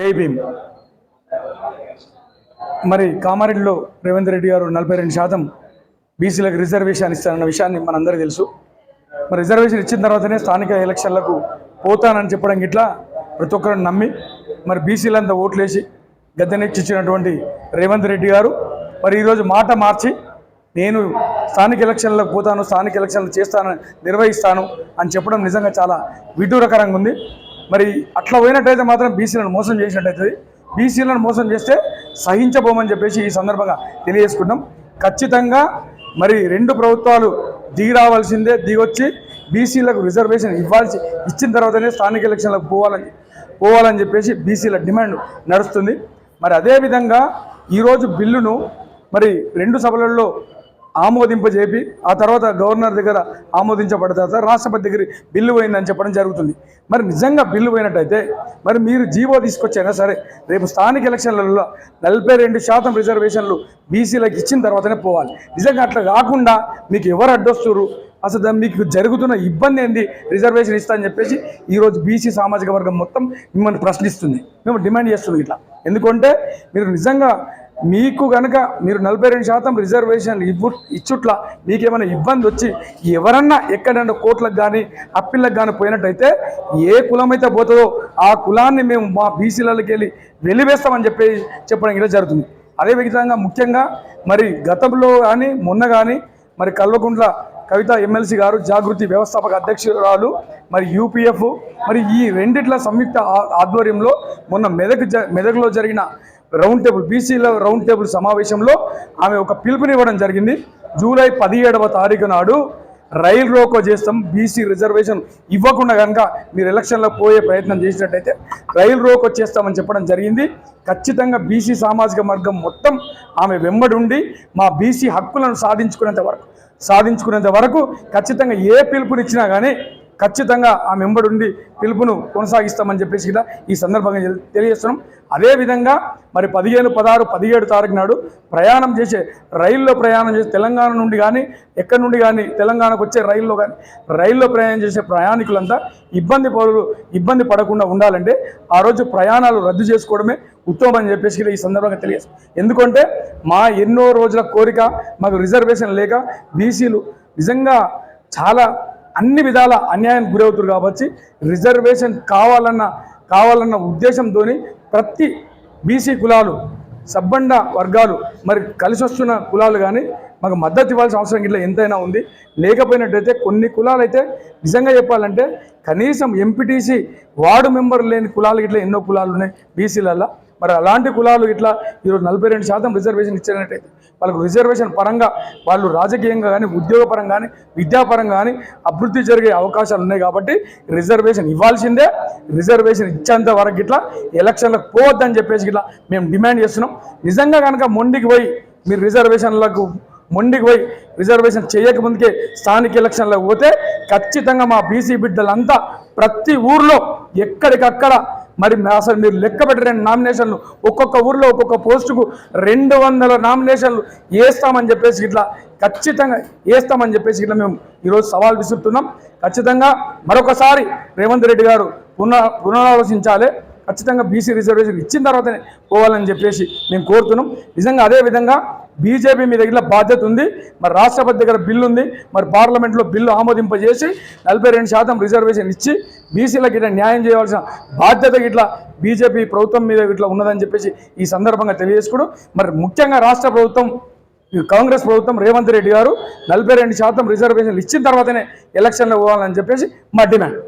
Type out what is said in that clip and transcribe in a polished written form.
జై భీమ్. మరి కామారెడ్డిలో రేవంత్ రెడ్డి గారు 42% బీసీలకు రిజర్వేషన్ ఇస్తారన్న విషయాన్ని మనందరికీ తెలుసు. మరి రిజర్వేషన్ ఇచ్చిన తర్వాతనే స్థానిక ఎలక్షన్లకు పోతానని చెప్పడం గిట్లా ప్రతి ఒక్కరిని నమ్మి మరి బీసీలంతా ఓట్లేసి గద్దెనెక్కించినటువంటి రేవంత్ రెడ్డి గారు మరి ఈరోజు మాట మార్చి నేను స్థానిక ఎలక్షన్లకు పోతాను, స్థానిక ఎలక్షన్లు చేస్తాను, నిర్వహిస్తాను అని చెప్పడం నిజంగా చాలా విడ్డూరకరంగా ఉంది. మరి అట్లా పోయినట్టయితే మాత్రం బీసీలను మోసం చేసినట్టయితే, బీసీలను మోసం చేస్తే సహించబోమని చెప్పేసి ఈ సందర్భంగా తెలియజేసుకుంటాం. ఖచ్చితంగా మరి రెండు ప్రభుత్వాలు దిగిరావాల్సిందే, దిగొచ్చి బీసీలకు రిజర్వేషన్ ఇచ్చిన తర్వాతనే స్థానిక ఎలక్షన్లకు పోవాలని చెప్పేసి బీసీల డిమాండ్ నడుస్తుంది. మరి అదేవిధంగా ఈరోజు బిల్లును మరి రెండు సభలలో ఆమోదింపజేపి ఆ తర్వాత గవర్నర్ దగ్గర ఆమోదించబడిన తర్వాత రాష్ట్రపతి దగ్గర బిల్లు పోయిందని చెప్పడం జరుగుతుంది. మరి నిజంగా బిల్లు పోయినట్టయితే మరి మీరు జీవో తీసుకొచ్చైనా సరే రేపు స్థానిక ఎలక్షన్లలో 42% రిజర్వేషన్లు బీసీలకు ఇచ్చిన తర్వాతనే పోవాలి. నిజంగా అట్లా కాకుండా మీకు ఎవరు అడ్డొస్తున్నారు, అసలు మీకు జరుగుతున్న ఇబ్బంది ఏంది, రిజర్వేషన్ ఇస్తా అని చెప్పేసి ఈరోజు బీసీ సామాజిక వర్గం మొత్తం మిమ్మల్ని ప్రశ్నిస్తుంది, మేము డిమాండ్ చేస్తుంది ఇట్లా. ఎందుకంటే మీరు నిజంగా మీకు కనుక మీరు 42% రిజర్వేషన్ ఇచ్చుట్లా మీకేమైనా ఇబ్బంది వచ్చి ఎవరన్నా ఎక్కడన్నా కోర్టులకు కానీ అప్పీళ్ళకు కానీ పోయినట్టయితే ఏ కులం అయితే పోతుందో ఆ కులాన్ని మేము మా బీసీలకి వెళ్ళి వెలివేస్తామని చెప్పడం ఇలా జరుగుతుంది. అదేవిధంగా ముఖ్యంగా మరి గతంలో కానీ మొన్న కానీ మరి కల్వకుంట్ల కవిత ఎమ్మెల్సీ గారు జాగృతి వ్యవస్థాపక అధ్యక్షురాలు మరి యూపీఎఫ్ మరి ఈ రెండిట్ల సంయుక్త ఆధ్వర్యంలో మొన్న మెదక్లో జరిగిన రౌండ్ టేబుల్ బీసీల రౌండ్ టేబుల్ సమావేశంలో ఆమె ఒక పిలుపునివ్వడం జరిగింది. జూలై 17వ తారీఖు నాడు రైలు రోకో చేస్తాం, బీసీ రిజర్వేషన్ ఇవ్వకుండా కనుక మీరు ఎలక్షన్లో పోయే ప్రయత్నం చేసినట్టయితే రైలు రోకో చేస్తామని చెప్పడం జరిగింది. ఖచ్చితంగా బీసీ సామాజిక వర్గం మొత్తం ఆమె వెంబడి ఉండి మా బీసీ హక్కులను సాధించుకునేంత వరకు ఖచ్చితంగా ఏ పిలుపునిచ్చినా కానీ ఖచ్చితంగా ఆ మెంబర్ ఉండి పిలుపును కొనసాగిస్తామని చెప్పేసి కూడా ఈ సందర్భంగా తెలియజేస్తున్నాం. అదేవిధంగా మరి 15, 16, 17 తారీఖు నాడు రైల్లో ప్రయాణం చేసే తెలంగాణ నుండి కానీ ఎక్కడి నుండి కానీ తెలంగాణకు వచ్చే రైల్లో ప్రయాణం చేసే ప్రయాణికులంతా ఇబ్బంది పడకుండా ఉండాలంటే ఆ రోజు ప్రయాణాలు రద్దు చేసుకోవడమే ఉత్తమం అని చెప్పేసి ఈ సందర్భంగా తెలియజేస్తాం. ఎందుకంటే మా ఎన్నో రోజుల కోరిక మాకు రిజర్వేషన్ లేక బీసీలు నిజంగా చాలా అన్ని విధాల అన్యాయం గురవుతారు కాబట్టి రిజర్వేషన్ కావాలన్న ఉద్దేశంతో ప్రతి బీసీ కులాలు సబ్బండ వర్గాలు మరి కలిసి వస్తున్న కులాలు కానీ మాకు మద్దతు ఇవ్వాల్సిన అవసరం ఇట్లా ఎంతైనా ఉంది. లేకపోయినట్టయితే కొన్ని కులాలు అయితే నిజంగా చెప్పాలంటే కనీసం ఎంపీటీసీ వార్డు మెంబర్ లేని కులాలు ఇట్లా ఎన్నో కులాలు ఉన్నాయి బీసీలల్లో. మరి అలాంటి కులాలు ఇట్లా ఈరోజు 42% రిజర్వేషన్ ఇచ్చినట్టయితే వాళ్ళకు రిజర్వేషన్ పరంగా వాళ్ళు రాజకీయంగా కానీ ఉద్యోగపరంగా కానీ విద్యాపరంగా కానీ అభివృద్ధి జరిగే అవకాశాలు ఉన్నాయి. కాబట్టి రిజర్వేషన్ ఇవ్వాల్సిందే. రిజర్వేషన్ ఇచ్చేంత వరకు ఇట్లా ఎలక్షన్లకు పోవద్దని చెప్పేసి ఇట్లా మేము డిమాండ్ చేస్తున్నాం. నిజంగా కనుక మొండికి పోయి మీరు రిజర్వేషన్ చేయకముందుకే స్థానిక ఎలక్షన్లకు పోతే ఖచ్చితంగా మా బీసీ బిడ్డలంతా ప్రతి ఊర్లో ఎక్కడికక్కడ మరి అసలు మీరు లెక్క పెట్టలేని నామినేషన్లు ఒక్కొక్క ఊర్లో ఒక్కొక్క పోస్టుకు 200 నామినేషన్లు వేస్తామని చెప్పేసి ఇట్లా మేము ఈరోజు సవాల్ విసురుతున్నాం. ఖచ్చితంగా మరొకసారి రేవంత్ రెడ్డి గారు పునరాలోచించాలి. ఖచ్చితంగా బీసీ రిజర్వేషన్ ఇచ్చిన తర్వాతనే పోవాలని చెప్పేసి మేము కోరుతున్నాం. నిజంగా అదేవిధంగా బీజేపీ మీ దగ్గర బాధ్యత ఉంది, మరి రాష్ట్రపతి దగ్గర బిల్లు ఉంది, మరి పార్లమెంట్లో బిల్లు ఆమోదింపజేసి 42% రిజర్వేషన్ ఇచ్చి బీసీలకు ఇట్లా న్యాయం చేయవలసిన బాధ్యత ఇట్లా బీజేపీ ప్రభుత్వం మీద ఇట్లా ఉన్నదని చెప్పేసి ఈ సందర్భంగా తెలియజేసుకోవడం. మరి ముఖ్యంగా రాష్ట్ర ప్రభుత్వం కాంగ్రెస్ ప్రభుత్వం రేవంత్ రెడ్డి గారు 42% రిజర్వేషన్లు ఇచ్చిన తర్వాతనే ఎలక్షన్లో పోవాలని చెప్పేసి మా డిమాండ్.